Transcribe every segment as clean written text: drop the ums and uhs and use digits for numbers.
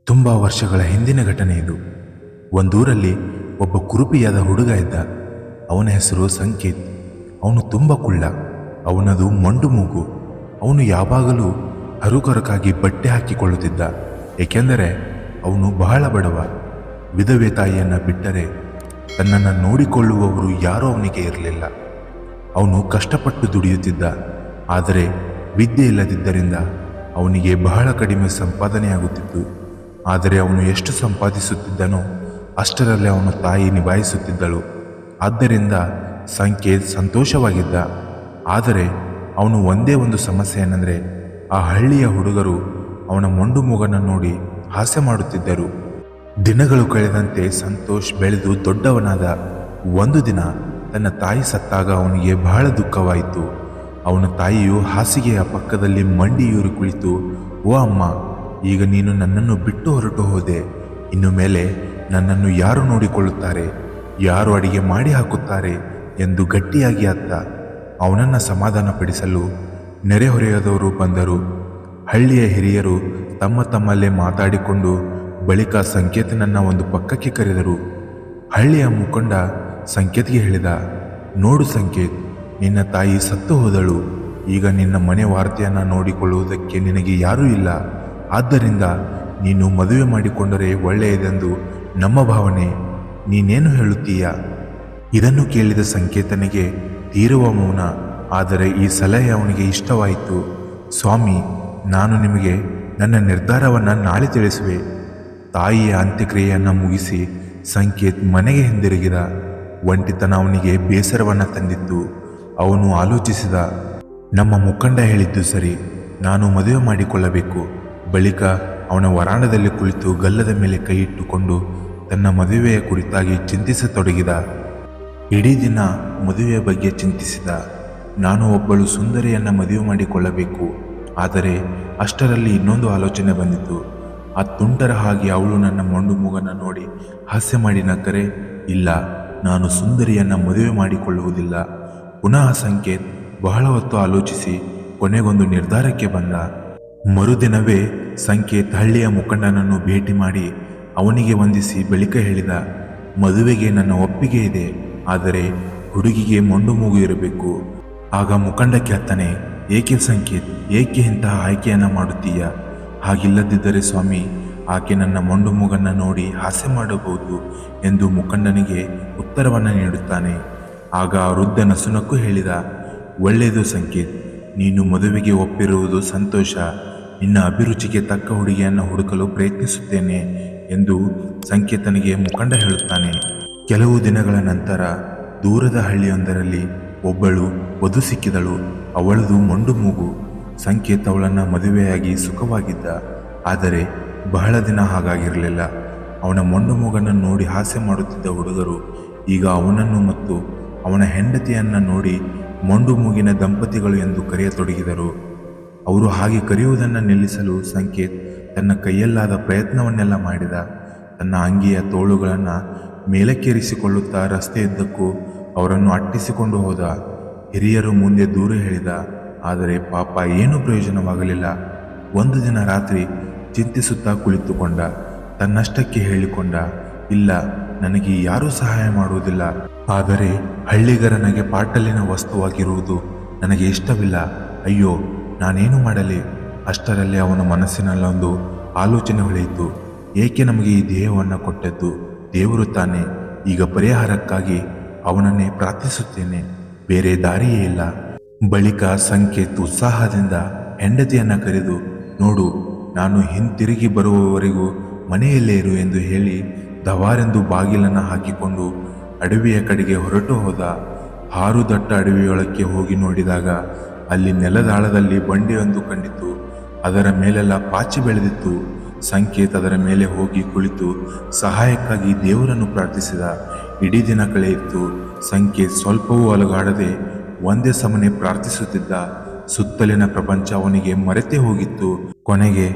ತುಂಬ ವರ್ಷಗಳ ಹಿಂದಿನ ಘಟನೆ ಇದು. ಒಂದೂರಲ್ಲಿ ಒಬ್ಬ ಕುರುಪಿಯಾದ ಹುಡುಗ ಇದ್ದ. ಅವನ ಹೆಸರು ಸಂಕೇತ್. ಅವನು ತುಂಬ ಕುಳ್ಳ. ಅವನದು ಮಂಡು ಮೂಗು. ಅವನು ಯಾವಾಗಲೂ ಹರುಕರಕಾಗಿ ಬಟ್ಟೆ ಹಾಕಿಕೊಳ್ಳುತ್ತಿದ್ದ. ಏಕೆಂದರೆ ಅವನು ಬಹಳ ಬಡವ. ವಿಧವೆ ತಾಯಿಯನ್ನು ಬಿಟ್ಟರೆ ತನ್ನನ್ನು ನೋಡಿಕೊಳ್ಳುವವರು ಯಾರೂ ಅವನಿಗೆ ಇರಲಿಲ್ಲ. ಅವನು ಕಷ್ಟಪಟ್ಟು ದುಡಿಯುತ್ತಿದ್ದ. ಆದರೆ ವಿದ್ಯೆ ಇಲ್ಲದಿದ್ದರಿಂದ ಅವನಿಗೆ ಬಹಳ ಕಡಿಮೆ ಸಂಪಾದನೆಯಾಗುತ್ತಿತ್ತು. ಆದರೆ ಅವನು ಎಷ್ಟು ಸಂಪಾದಿಸುತ್ತಿದ್ದನೋ ಅಷ್ಟರಲ್ಲಿ ಅವನ ತಾಯಿ ನಿಭಾಯಿಸುತ್ತಿದ್ದಳು. ಆದ್ದರಿಂದ ಸಂಕೇತ್ ಸಂತೋಷವಾಗಿದ್ದ. ಆದರೆ ಅವನು ಒಂದೇ ಒಂದು ಸಮಸ್ಯೆ ಏನೆಂದರೆ, ಆ ಹಳ್ಳಿಯ ಹುಡುಗರು ಅವನ ಮೊಂಡು ಮೂಗನ್ನು ನೋಡಿ ಹಾಸ್ಯ ಮಾಡುತ್ತಿದ್ದರು. ದಿನಗಳು ಕಳೆದಂತೆ ಸಂತೋಷ್ ಬೆಳೆದು ದೊಡ್ಡವನಾದ. ಒಂದು ದಿನ ತನ್ನ ತಾಯಿ ಸತ್ತಾಗ ಅವನಿಗೆ ಬಹಳ ದುಃಖವಾಯಿತು. ಅವನ ತಾಯಿಯು ಹಾಸಿಗೆಯ ಪಕ್ಕದಲ್ಲಿ ಮಂಡಿಯೂರಿ ಕುಳಿತು, ಓ ಅಮ್ಮ, ಈಗ ನೀನು ನನ್ನನ್ನು ಬಿಟ್ಟು ಹೊರಟು ಹೋದೆ. ಇನ್ನು ಮೇಲೆ ನನ್ನನ್ನು ಯಾರು ನೋಡಿಕೊಳ್ಳುತ್ತಾರೆ, ಯಾರು ಅಡಿಗೆ ಮಾಡಿ ಹಾಕುತ್ತಾರೆ ಎಂದು ಗಟ್ಟಿಯಾಗಿ ಅತ್ತ. ಅವನನ್ನು ಸಮಾಧಾನಪಡಿಸಲು ನೆರೆಹೊರೆಯದವರು ಬಂದರು. ಹಳ್ಳಿಯ ಹಿರಿಯರು ತಮ್ಮ ತಮ್ಮಲ್ಲೇ ಮಾತಾಡಿಕೊಂಡು ಬಳಿಕ ಸಂಕೇತನನ್ನು ಒಂದು ಪಕ್ಕಕ್ಕೆ ಕರೆದರು. ಹಳ್ಳಿಯ ಮುಖಂಡ ಸಂಕೇತ್ಗೆ ಹೇಳಿದ, ನೋಡು ಸಂಕೇತ್, ನಿನ್ನ ತಾಯಿ ಸತ್ತು ಹೋದಳು. ಈಗ ನಿನ್ನ ಮನೆ ವಾರ್ತೆಯನ್ನು ನೋಡಿಕೊಳ್ಳುವುದಕ್ಕೆ ನಿನಗೆ ಯಾರೂ ಇಲ್ಲ. ಆದ್ದರಿಂದ ನೀನು ಮದುವೆ ಮಾಡಿಕೊಂಡರೆ ಒಳ್ಳೆಯದೆಂದು ನಮ್ಮ ಭಾವನೆ. ನೀನೇನು ಹೇಳುತ್ತೀಯ? ಇದನ್ನು ಕೇಳಿದ ಸಂಕೇತನಿಗೆ ತೀರುವ ಮೌನ. ಆದರೆ ಈ ಸಲಹೆ ಅವನಿಗೆ ಇಷ್ಟವಾಯಿತು. ಸ್ವಾಮಿ, ನಾನು ನಿಮಗೆ ನನ್ನ ನಿರ್ಧಾರವನ್ನು ನಾಳೆ ತಿಳಿಸುವೆ. ತಾಯಿಯ ಅಂತ್ಯಕ್ರಿಯೆಯನ್ನು ಮುಗಿಸಿ ಸಂಕೇತ್ ಮನೆಗೆ ಹಿಂದಿರುಗಿದ. ಒಂಟಿತನ ಅವನಿಗೆ ಬೇಸರವನ್ನು ತಂದಿತ್ತು. ಅವನು ಆಲೋಚಿಸಿದ, ನಮ್ಮ ಮುಖಂಡ ಹೇಳಿದ್ದು ಸರಿ, ನಾನು ಮದುವೆ ಮಾಡಿಕೊಳ್ಳಬೇಕು. ಬಳಿಕ ಅವನ ವರಾಂಡದಲ್ಲಿ ಕುಳಿತು ಗಲ್ಲದ ಮೇಲೆ ಕೈ ಇಟ್ಟುಕೊಂಡು ತನ್ನ ಮದುವೆಯ ಕುರಿತಾಗಿ ಚಿಂತಿಸತೊಡಗಿದ. ಇಡೀ ದಿನ ಮದುವೆಯ ಬಗ್ಗೆ ಚಿಂತಿಸಿದ. ನಾನು ಒಬ್ಬಳು ಸುಂದರಿಯನ್ನು ಮದುವೆ ಮಾಡಿಕೊಳ್ಳಬೇಕು. ಆದರೆ ಅಷ್ಟರಲ್ಲಿ ಇನ್ನೊಂದು ಆಲೋಚನೆ ಬಂದಿತು. ಆ ತುಂಟರ ಹಾಗೆ ಅವಳು ನನ್ನ ಮೊಂಡು ಮೂಗನ್ನು ನೋಡಿ ಹಾಸ್ಯ ಮಾಡಿ ನಕ್ಕರೆ, ಇಲ್ಲ, ನಾನು ಸುಂದರಿಯನ್ನು ಮದುವೆ ಮಾಡಿಕೊಳ್ಳುವುದಿಲ್ಲ. ಪುನಃ ಸಂಕೇತ್ ಬಹಳ ಹೊತ್ತು ಆಲೋಚಿಸಿ ಕೊನೆಗೊಂದು ನಿರ್ಧಾರಕ್ಕೆ ಬಂದ. ಮರುದಿನವೇ ಸಂಕೇತ್ ಹಳ್ಳಿಯ ಮುಖಂಡನನ್ನು ಭೇಟಿ ಮಾಡಿ ಅವನಿಗೆ ವಂದಿಸಿ ಬಳಿಕ ಹೇಳಿದ, ಮದುವೆಗೆ ನನ್ನ ಒಪ್ಪಿಗೆ ಇದೆ, ಆದರೆ ಹುಡುಗಿಗೆ ಮೊಂಡು ಮೂಗು ಇರಬೇಕು. ಆಗ ಮುಖಂಡ ಕೇಳ್ತಾನೆ, ಏಕೆ ಸಂಕೇತ್, ಏಕೆ ಇಂತಹ ಆಯ್ಕೆಯನ್ನು ಮಾಡುತ್ತೀಯ? ಹಾಗಿಲ್ಲದಿದ್ದರೆ ಸ್ವಾಮಿ, ಆಕೆ ನನ್ನ ಮೊಂಡು ಮೂಗನ್ನು ನೋಡಿ ಹಾಸ್ಯ ಮಾಡಬಹುದು ಎಂದು ಮುಖಂಡನಿಗೆ ಉತ್ತರವನ್ನು ನೀಡುತ್ತಾನೆ. ಆಗ ವೃದ್ಧ ನಸುನಕ್ಕೂ ಹೇಳಿದ, ಒಳ್ಳೆಯದು ಸಂಕೇತ್, ನೀನು ಮದುವೆಗೆ ಒಪ್ಪಿರುವುದು ಸಂತೋಷ. ನಿನ್ನ ಅಭಿರುಚಿಗೆ ತಕ್ಕ ಹುಡುಗಿಯನ್ನು ಹುಡುಕಲು ಪ್ರಯತ್ನಿಸುತ್ತೇನೆ ಎಂದು ಸಂಕೇತನಿಗೆ ಮುಖಂಡ ಹೇಳುತ್ತಾನೆ. ಕೆಲವು ದಿನಗಳ ನಂತರ ದೂರದ ಹಳ್ಳಿಯೊಂದರಲ್ಲಿ ಒಬ್ಬಳು ವಧು ಸಿಕ್ಕಿದಳು. ಅವಳದು ಮೊಂಡು ಮೂಗು. ಸಂಕೇತ್ ಅವಳನ್ನು ಮದುವೆಯಾಗಿ ಸುಖವಾಗಿದ್ದ. ಆದರೆ ಬಹಳ ದಿನ ಹಾಗಾಗಿರಲಿಲ್ಲ. ಅವನ ಮೊಂಡು ಮೂಗನ್ನು ನೋಡಿ ಹಾಸ್ಯ ಮಾಡುತ್ತಿದ್ದ ಹುಡುಗರು ಈಗ ಅವನನ್ನು ಮತ್ತು ಅವನ ಹೆಂಡತಿಯನ್ನು ನೋಡಿ ಮೊಂಡು ಮೂಗಿನ ದಂಪತಿಗಳು ಎಂದು ಕರೆಯತೊಡಗಿದರು. ಅವರು ಹಾಗೆ ಕರೆಯುವುದನ್ನು ನಿಲ್ಲಿಸಲು ಸಂಕೇತ್ ತನ್ನ ಕೈಯಲ್ಲಾದ ಪ್ರಯತ್ನವನ್ನೆಲ್ಲ ಮಾಡಿದ. ತನ್ನ ಅಂಗಿಯ ತೋಳುಗಳನ್ನು ಮೇಲಕ್ಕೇರಿಸಿಕೊಳ್ಳುತ್ತಾ ರಸ್ತೆಯುದ್ದಕ್ಕೂ ಅವರನ್ನು ಅಟ್ಟಿಸಿಕೊಂಡು ಹೋದ. ಹಿರಿಯರು ಮುಂದೆ ದೂರ ಹೇಳಿದ. ಆದರೆ ಪಾಪ ಏನೂ ಪ್ರಯೋಜನವಾಗಲಿಲ್ಲ. ಒಂದು ದಿನ ರಾತ್ರಿ ಚಿಂತಿಸುತ್ತಾ ಕುಳಿತುಕೊಂಡ. ತನ್ನಷ್ಟಕ್ಕೆ ಹೇಳಿಕೊಂಡ, ಇಲ್ಲ, ನನಗೆ ಯಾರೂ ಸಹಾಯ ಮಾಡುವುದಿಲ್ಲ. ಆದರೆ ಹಳ್ಳಿಗರನಿಗೆ ಪಾಟಲಿನ ವಸ್ತುವಾಗಿರುವುದು ನನಗೆ ಇಷ್ಟವಿಲ್ಲ. ಅಯ್ಯೋ, ನಾನೇನು ಮಾಡಲಿ? ಅಷ್ಟರಲ್ಲಿ ಅವನ ಮನಸ್ಸಿನಲ್ಲೊಂದು ಆಲೋಚನೆ ಹೊಳೆಯಿತು. ಏಕೆ ನಮಗೆ ಈ ದೇಹವನ್ನು ಕೊಟ್ಟದ್ದು? ದೇವರು ತಾನೇ. ಈಗ ಪರಿಹಾರಕ್ಕಾಗಿ ಅವನನ್ನೇ ಪ್ರಾರ್ಥಿಸುತ್ತೇನೆ, ಬೇರೆ ದಾರಿಯೇ ಇಲ್ಲ. ಬಳಿಕ ಸಂಕೇತ್ ಉತ್ಸಾಹದಿಂದ ಹೆಂಡತಿಯನ್ನು ಕರೆದು, ನೋಡು, ನಾನು ಹಿಂತಿರುಗಿ ಬರುವವರೆಗೂ ಮನೆಯಲ್ಲೇ ಇರು ಎಂದು ಹೇಳಿ ದವಾರೆಂದು ಬಾಗಿಲನ್ನು ಹಾಕಿಕೊಂಡು ಅಡವಿಯ ಕಡೆಗೆ ಹೊರಟು ಹೋದ. ಹಾರು ದಟ್ಟ ಅಡವಿಯೊಳಕ್ಕೆ ಹೋಗಿ ನೋಡಿದಾಗ ಅಲ್ಲಿ ನೆಲದಾಳದಲ್ಲಿ ಬಂಡೆಯೊಂದು ಕಂಡಿತು. ಅದರ ಮೇಲೆಲ್ಲ ಪಾಚಿ ಬೆಳೆದಿತ್ತು. ಸಂಕೇತ್ ಅದರ ಮೇಲೆ ಹೋಗಿ ಕುಳಿತು ಸಹಾಯಕ್ಕಾಗಿ ದೇವರನ್ನು ಪ್ರಾರ್ಥಿಸಿದ. ಇಡೀ ದಿನ ಕಳೆಯಿತು. ಸಂಕೇತ್ ಸ್ವಲ್ಪವೂ ಅಲುಗಾಡದೆ ಒಂದೇ ಸಮನೆ ಪ್ರಾರ್ಥಿಸುತ್ತಿದ್ದ. ಸುತ್ತಲಿನ ಪ್ರಪಂಚ ಅವನಿಗೆ ಮರೆತೇ ಹೋಗಿತ್ತು. ಕೊನೆಗೆ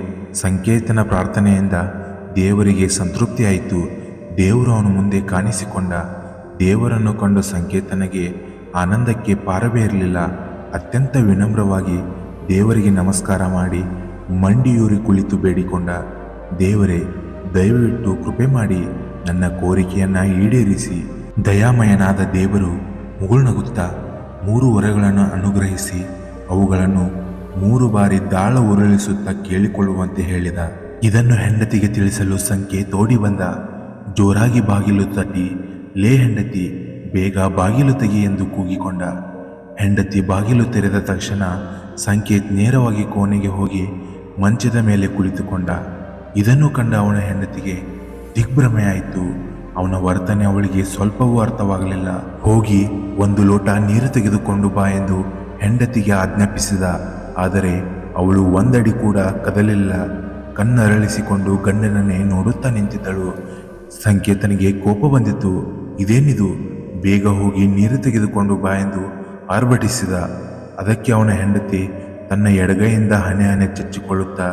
ಸಂಕೇತನ ಪ್ರಾರ್ಥನೆಯಿಂದ ದೇವರಿಗೆ ಸಂತೃಪ್ತಿಯಾಯಿತು. ದೇವರು ಅವನ ಮುಂದೆ ಕಾಣಿಸಿಕೊಂಡ. ದೇವರನ್ನು ಕಂಡು ಸಂಕೇತನಿಗೆ ಆನಂದಕ್ಕೆ ಪಾರವೇ ಇರಲಿಲ್ಲ. ಅತ್ಯಂತ ವಿನಮ್ರವಾಗಿ ದೇವರಿಗೆ ನಮಸ್ಕಾರ ಮಾಡಿ ಮಂಡಿಯೂರಿ ಕುಳಿತು ಬೇಡಿಕೊಂಡ, ದೇವರೇ, ದಯವಿಟ್ಟು ಕೃಪೆ ಮಾಡಿ ನನ್ನ ಕೋರಿಕೆಯನ್ನು ಈಡೇರಿಸಿ. ದಯಾಮಯನಾದ ದೇವರು ಮುಗುಳ್ನಗುತ್ತಾ 3 ವರಗಳನ್ನು ಅನುಗ್ರಹಿಸಿ ಅವುಗಳನ್ನು 3 ಬಾರಿ ದಾಳ ಉರುಳಿಸುತ್ತಾ ಕೇಳಿಕೊಳ್ಳುವಂತೆ ಹೇಳಿದ. ಇದನ್ನು ಹೆಂಡತಿಗೆ ತಿಳಿಸಲು ಸಂಕೇತ್ ಓಡಿ ಬಂದ. ಜೋರಾಗಿ ಬಾಗಿಲು ತಟ್ಟಿ, ಲೇ ಹೆಂಡತಿ, ಬೇಗ ಬಾಗಿಲು ತೆಗಿ ಎಂದು ಕೂಗಿಕೊಂಡ. ಹೆಂಡತಿ ಬಾಗಿಲು ತೆರೆದ ತಕ್ಷಣ ಸಂಕೇತ್ ನೇರವಾಗಿ ಕೋಣೆಗೆ ಹೋಗಿ ಮಂಚದ ಮೇಲೆ ಕುಳಿತುಕೊಂಡ. ಇದನ್ನು ಕಂಡ ಅವನ ಹೆಂಡತಿಗೆ ದಿಗ್ಭ್ರಮೆಯಾಯಿತು. ಅವನ ವರ್ತನೆ ಅವಳಿಗೆ ಸ್ವಲ್ಪವೂ ಅರ್ಥವಾಗಲಿಲ್ಲ. ಹೋಗಿ 1 ಲೋಟ ನೀರು ತೆಗೆದುಕೊಂಡು ಬಾ ಎಂದು ಹೆಂಡತಿಗೆ ಆಜ್ಞಾಪಿಸಿದ. ಆದರೆ ಅವಳು 1 ಅಡಿ ಕೂಡ ಕದಲಿಲ್ಲ. ಕಣ್ಣರಳಿಸಿಕೊಂಡು ಗಂಡನನ್ನೇ ನೋಡುತ್ತಾ ನಿಂತಿದ್ದಳು. ಸಂಕೇತನಿಗೆ ಕೋಪ ಬಂದಿತು. ಇದೇನಿದು, ಬೇಗ ಹೋಗಿ ನೀರು ತೆಗೆದುಕೊಂಡು ಬಾ ಎಂದು ಆರ್ಭಟಿಸಿದ. ಅದಕ್ಕೆ ಅವನ ಹೆಂಡತಿ ತನ್ನ ಎಡಗೈಯಿಂದ ಹಣೆ ಹಣೆ ಚಚ್ಚಿಕೊಳ್ಳುತ್ತಾ,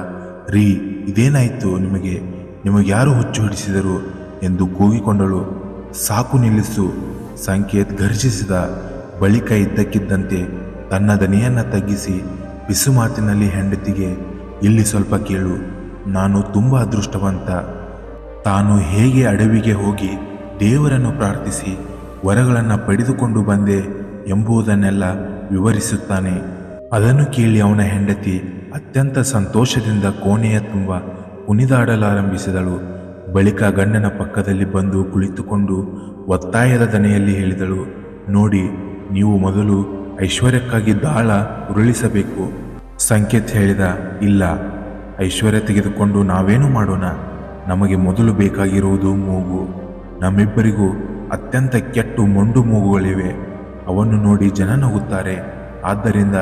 ರೀ, ಇದೇನಾಯಿತು ನಿಮಗೆ ಯಾರು ಹುಚ್ಚು ಹಿಡಿಸಿದರು ಎಂದು ಕೂಗಿಕೊಂಡಳು. ಸಾಕು, ನಿಲ್ಲಿಸು, ಸಂಕೇತ್ ಘರ್ಜಿಸಿದ. ಬಳಿಕ ಇದ್ದಕ್ಕಿದ್ದಂತೆ ತನ್ನ ದನಿಯನ್ನು ತಗ್ಗಿಸಿ ಬಿಸು ಮಾತಿನಲ್ಲಿ ಹೆಂಡತಿಗೆ, ಇಲ್ಲಿ ಸ್ವಲ್ಪ ಕೇಳು, ನಾನು ತುಂಬ ಅದೃಷ್ಟವಂತ. ತಾನು ಹೇಗೆ ಅಡವಿಗೆ ಹೋಗಿ ದೇವರನ್ನು ಪ್ರಾರ್ಥಿಸಿ ವರಗಳನ್ನು ಪಡೆದುಕೊಂಡು ಬಂದೆ ಎಂಬುದನ್ನೆಲ್ಲ ವಿವರಿಸುತ್ತಾನೆ. ಅದನ್ನು ಕೇಳಿ ಅವನ ಹೆಂಡತಿ ಅತ್ಯಂತ ಸಂತೋಷದಿಂದ ಕೋಣೆಯ ತುಂಬ ಕುಣಿದಾಡಲಾರಂಭಿಸಿದಳು. ಬಳಿಕ ಗಂಡನ ಪಕ್ಕದಲ್ಲಿ ಬಂದು ಕುಳಿತುಕೊಂಡು ಒತ್ತಾಯದ ದನಿಯಲ್ಲಿ ಹೇಳಿದಳು, ನೋಡಿ, ನೀವು ಮೊದಲು ಐಶ್ವರ್ಯಕ್ಕಾಗಿ ದಾಳ ಉರುಳಿಸಬೇಕು. ಸಂಕೇತ್ ಹೇಳಿದ, ಇಲ್ಲ, ಐಶ್ವರ್ಯ ತೆಗೆದುಕೊಂಡು ನಾವೇನು ಮಾಡೋಣ? ನಮಗೆ ಮೊದಲು ಬೇಕಾಗಿರುವುದು ಮೂಗು. ನಮ್ಮಿಬ್ಬರಿಗೂ ಅತ್ಯಂತ ಕೆಟ್ಟು ಮೊಂಡು ಮೂಗುಗಳಿವೆ. ಅವನ್ನು ನೋಡಿ ಜನ ನಗುತ್ತಾರೆ. ಆದ್ದರಿಂದ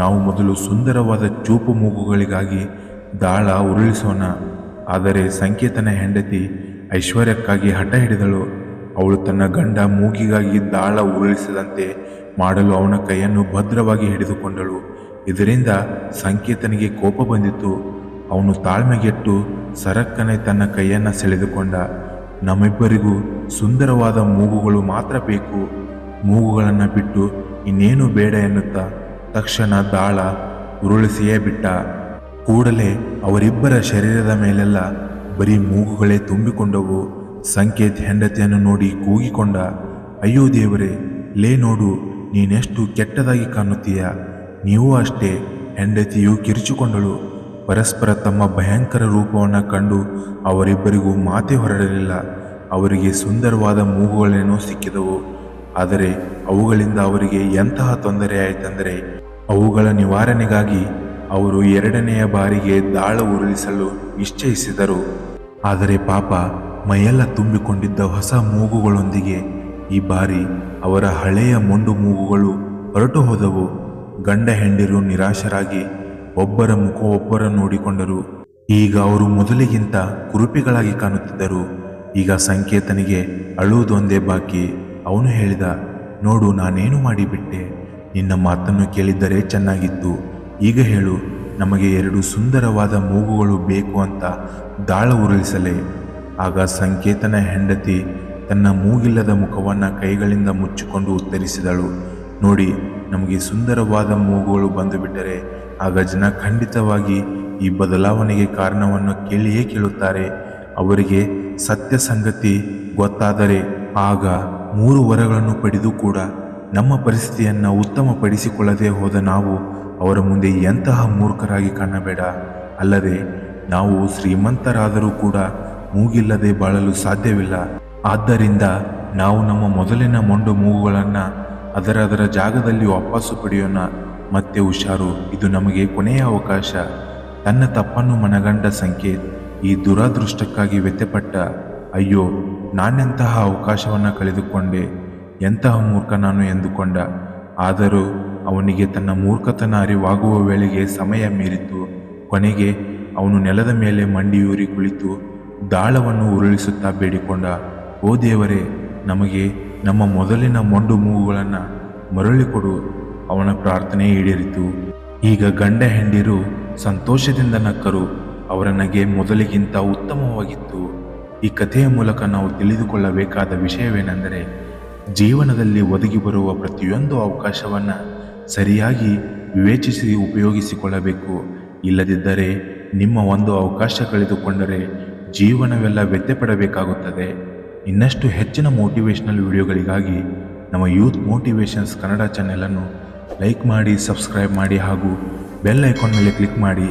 ನಾವು ಮೊದಲು ಸುಂದರವಾದ ಚೂಪು ಮೂಗುಗಳಿಗಾಗಿ ದಾಳ ಉರುಳಿಸೋಣ. ಆದರೆ ಸಂಕೇತನ ಹೆಂಡತಿ ಐಶ್ವರ್ಯಕ್ಕಾಗಿ ಹಠ ಹಿಡಿದಳು. ಅವಳು ತನ್ನ ಗಂಡ ಮೂಗಿಗಾಗಿ ದಾಳ ಉರುಳಿಸದಂತೆ ಮಾಡಲು ಅವನ ಕೈಯನ್ನು ಭದ್ರವಾಗಿ ಹಿಡಿದುಕೊಂಡಳು. ಇದರಿಂದ ಸಂಕೇತನಿಗೆ ಕೋಪ ಬಂದಿತು. ಅವನು ತಾಳ್ಮೆಗೆಟ್ಟು ಸರಕ್ಕನೆ ತನ್ನ ಕೈಯನ್ನು ಸೆಳೆದುಕೊಂಡ. ನಮ್ಮಿಬ್ಬರಿಗೂ ಸುಂದರವಾದ ಮೂಗುಗಳು ಮಾತ್ರ ಬೇಕು, ಮೂಗುಗಳನ್ನು ಬಿಟ್ಟು ಇನ್ನೇನು ಬೇಡ ಎನ್ನುತ್ತಾ ತಕ್ಷಣ ದಾಳ ಉರುಳಿಸಿಯೇ ಬಿಟ್ಟ. ಕೂಡಲೇ ಅವರಿಬ್ಬರ ಶರೀರದ ಮೇಲೆಲ್ಲ ಬರೀ ಮೂಗುಗಳೇ ತುಂಬಿಕೊಂಡವು. ಸಂಕೇತ್ ಹೆಂಡತಿಯನ್ನು ನೋಡಿ ಕೂಗಿಕೊಂಡ, ಅಯ್ಯೋ ದೇವರೇ, ಲೇ ನೋಡು, ನೀನೆಷ್ಟು ಕೆಟ್ಟದಾಗಿ ಕಾಣುತ್ತೀಯ. ನೀವು ಅಷ್ಟೇ, ಹೆಂಡತಿಯು ಕಿರಿಚಿಕೊಂಡಳು. ಪರಸ್ಪರ ತಮ್ಮ ಭಯಂಕರ ರೂಪವನ್ನು ಕಂಡು ಅವರಿಬ್ಬರಿಗೂ ಮಾತೇ ಹೊರಡಲಿಲ್ಲ. ಅವರಿಗೆ ಸುಂದರವಾದ ಮೂಗುಗಳೇನೋ ಸಿಕ್ಕಿದವು. ಆದರೆ ಅವುಗಳಿಂದ ಅವರಿಗೆ ಎಂತಹ ತೊಂದರೆ ಆಯಿತೆಂದರೆ, ಅವುಗಳ ನಿವಾರಣೆಗಾಗಿ ಅವರು 2ನೆಯ ಬಾರಿಗೆ ದಾಳ ಉರುಳಿಸಲು ನಿಶ್ಚಯಿಸಿದರು. ಆದರೆ ಪಾಪ, ಮೈಯೆಲ್ಲ ತುಂಬಿಕೊಂಡಿದ್ದ ಹೊಸ ಮೂಗುಗಳೊಂದಿಗೆ ಈ ಬಾರಿ ಅವರ ಹಳೆಯ ಮೊಂಡು ಮೂಗುಗಳು ಹೊರಟು ಹೋದವು. ಗಂಡ ಹೆಂಡಿರು ನಿರಾಶರಾಗಿ ಒಬ್ಬರ ಮುಖ ಒಬ್ಬರ ನೋಡಿಕೊಂಡರು. ಈಗ ಅವರು ಮೊದಲಿಗಿಂತ ಕುರುಪಿಗಳಾಗಿ ಕಾಣುತ್ತಿದ್ದರು. ಈಗ ಸಂಕೇತನಿಗೆ ಅಳುವುದೊಂದೇ ಬಾಕಿ. ಅವನು ಹೇಳಿದ, ನೋಡು, ನಾನೇನು ಮಾಡಿಬಿಟ್ಟೆ. ನಿನ್ನ ಮಾತನ್ನು ಕೇಳಿದ್ದರೆ ಚೆನ್ನಾಗಿತ್ತು. ಈಗ ಹೇಳು, ನಮಗೆ 2 ಸುಂದರವಾದ ಮೂಗುಗಳು ಬೇಕು ಅಂತ ದಾಳ ಉರುಳಿಸಲೇ? ಆಗ ಸಂಕೇತನ ಹೆಂಡತಿ ತನ್ನ ಮೂಗಿಲ್ಲದ ಮುಖವನ್ನು ಕೈಗಳಿಂದ ಮುಚ್ಚಿಕೊಂಡು ಉತ್ತರಿಸಿದಳು, ನೋಡಿ, ನಮಗೆ ಸುಂದರವಾದ ಮೂಗುಗಳು ಬಂದು ಬಿಟ್ಟರೆ ಆಗ ಜನ ಖಂಡಿತವಾಗಿ ಈ ಬದಲಾವಣೆಗೆ ಕಾರಣವನ್ನು ಕೇಳಿಯೇ ಕೇಳುತ್ತಾರೆ. ಅವರಿಗೆ ಸತ್ಯ ಸಂಗತಿ ಗೊತ್ತಾದರೆ ಆಗ 3 ವರಗಳನ್ನು ಪಡೆದು ಕೂಡ ನಮ್ಮ ಪರಿಸ್ಥಿತಿಯನ್ನು ಉತ್ತಮಪಡಿಸಿಕೊಳ್ಳದೆ ಹೋದ ನಾವು ಅವರ ಮುಂದೆ ಎಂತಹ ಮೂರ್ಖರಾಗಿ ಕಾಣಬೇಡ. ಅಲ್ಲದೆ ನಾವು ಶ್ರೀಮಂತರಾದರೂ ಕೂಡ ಮೂಗಿಲ್ಲದೆ ಬಾಳಲು ಸಾಧ್ಯವಿಲ್ಲ. ಆದ್ದರಿಂದ ನಾವು ನಮ್ಮ ಮೊದಲಿನ ಮೊಂಡು ಮೂಗುಗಳನ್ನು ಅದರ ಜಾಗದಲ್ಲಿ ವಾಪಸ್ಸು ಪಡೆಯೋಣ. ಮತ್ತೆ ಹುಷಾರು, ಇದು ನಮಗೆ ಕೊನೆಯ ಅವಕಾಶ. ತನ್ನ ತಪ್ಪನ್ನು ಮನಗಂಡ ಸಂಕೇತ್ ಈ ದುರಾದೃಷ್ಟಕ್ಕಾಗಿ ವ್ಯಥೆಪಟ್ಟ. ಅಯ್ಯೋ, ನಾನೆಂತಹ ಅವಕಾಶವನ್ನು ಕಳೆದುಕೊಂಡೆ, ಎಂತಹ ಮೂರ್ಖ ನಾನು ಎಂದುಕೊಂಡ. ಆದರೂ ಅವನಿಗೆ ತನ್ನ ಮೂರ್ಖತನ ಅರಿವಾಗುವ ವೇಳೆಗೆ ಸಮಯ ಮೀರಿತು. ಕೊನೆಗೆ ಅವನು ನೆಲದ ಮೇಲೆ ಮಂಡಿಯೂರಿ ಕುಳಿತು ದಾಳವನ್ನು ಉರುಳಿಸುತ್ತಾ ಬೇಡಿಕೊಂಡ, ಓ ದೇವರೇ, ನಮಗೆ ನಮ್ಮ ಮೊದಲಿನ ಮೊಂಡು ಮೂಗುಗಳನ್ನು ಮರಳಿಕೊಡು. ಅವನ ಪ್ರಾರ್ಥನೆ ಈಡೇರಿತು. ಈಗ ಗಂಡ ಹೆಂಡಿರು ಸಂತೋಷದಿಂದ ನಕ್ಕರು. ಅವರ ನಗೆ ಮೊದಲಿಗಿಂತ ಉತ್ತಮವಾಗಿತ್ತು. ಈ ಕಥೆಯ ಮೂಲಕ ನಾವು ತಿಳಿದುಕೊಳ್ಳಬೇಕಾದ ವಿಷಯವೇನೆಂದರೆ, ಜೀವನದಲ್ಲಿ ಒದಗಿ ಬರುವ ಪ್ರತಿಯೊಂದು ಅವಕಾಶವನ್ನು ಸರಿಯಾಗಿ ವಿವೇಚಿಸಿ ಉಪಯೋಗಿಸಿಕೊಳ್ಳಬೇಕು. ಇಲ್ಲದಿದ್ದರೆ ನಿಮ್ಮ ಒಂದು ಅವಕಾಶ ಕಳೆದುಕೊಂಡರೆ ಜೀವನವೆಲ್ಲ ವ್ಯತ್ಯಪಡಬೇಕಾಗುತ್ತದೆ. ಇನ್ನಷ್ಟು ಹೆಚ್ಚಿನ ಮೋಟಿವೇಶ್ನಲ್ ವಿಡಿಯೋಗಳಿಗಾಗಿ ನಮ್ಮ ಯೂತ್ ಮೋಟಿವೇಶನ್ಸ್ ಕನ್ನಡ ಚಾನೆಲನ್ನು ಲೈಕ್ ಮಾಡಿ, ಸಬ್ಸ್ಕ್ರೈಬ್ ಮಾಡಿ ಹಾಗೂ ಬೆಲ್ ಐಕಾನ್ ಮೇಲೆ ಕ್ಲಿಕ್ ಮಾಡಿ.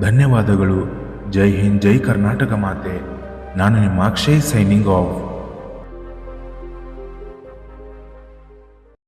ಧನ್ಯವಾದಗಳು. ಜೈ ಹಿಂದ್, ಜೈ ಕರ್ನಾಟಕ ಮಾತೆ. ನಾನು ನಿಮ್ಮ ಅಕ್ಷಯ್ ಸೈನಿಂಗ್ ಆಫ್.